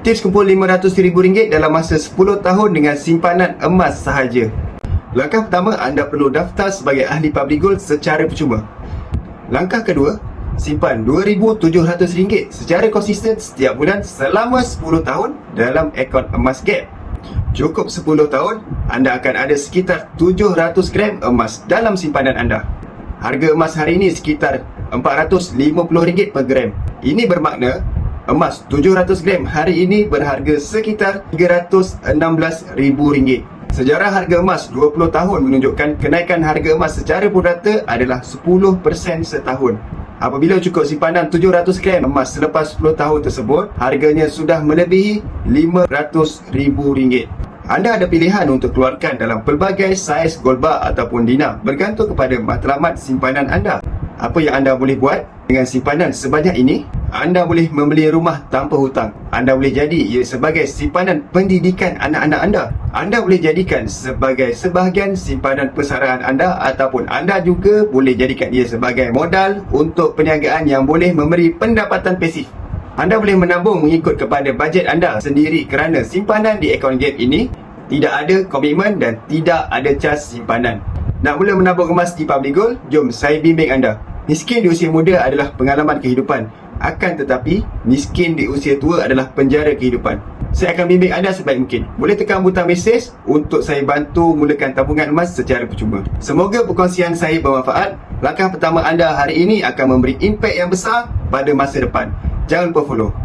Tips kumpul RM500,000 dalam masa 10 tahun dengan simpanan emas sahaja. Langkah pertama, anda perlu daftar sebagai ahli Public Gold secara percuma. Langkah kedua, simpan RM2,700 secara konsisten setiap bulan selama 10 tahun dalam akaun emas Gap. Cukup 10 tahun, anda akan ada sekitar 700 gram emas dalam simpanan anda. Harga emas hari ini sekitar RM450 per gram. Ini bermakna emas 700 gram hari ini berharga sekitar RM316,000. Sejarah harga emas 20 tahun menunjukkan kenaikan harga emas secara purata adalah 10% setahun. Apabila cukup simpanan 700 gram emas selepas 10 tahun tersebut, harganya sudah melebihi RM500,000. Anda ada pilihan untuk keluarkan dalam pelbagai saiz gold bar ataupun dinar, bergantung kepada matlamat simpanan anda. Apa yang anda boleh buat dengan simpanan sebanyak ini? Anda boleh membeli rumah tanpa hutang. Anda boleh jadi ia sebagai simpanan pendidikan anak-anak anda. Anda boleh jadikan sebagai sebahagian simpanan persaraan anda, ataupun anda juga boleh jadikan ia sebagai modal untuk perniagaan yang boleh memberi pendapatan pasif. Anda boleh menabung mengikut kepada bajet anda sendiri kerana simpanan di akaun Gap ini tidak ada komitmen dan tidak ada cas simpanan. Nak mula menabung emas di Public Gold? Jom saya bimbing anda. Miskin di usia muda adalah pengalaman kehidupan. Akan tetapi, miskin di usia tua adalah penjara kehidupan. Saya akan bimbing anda sebaik mungkin. Boleh tekan butang mesej untuk saya bantu mulakan tabungan emas secara percuma. Semoga perkongsian saya bermanfaat. Langkah pertama anda hari ini akan memberi impak yang besar pada masa depan. Jangan lupa follow.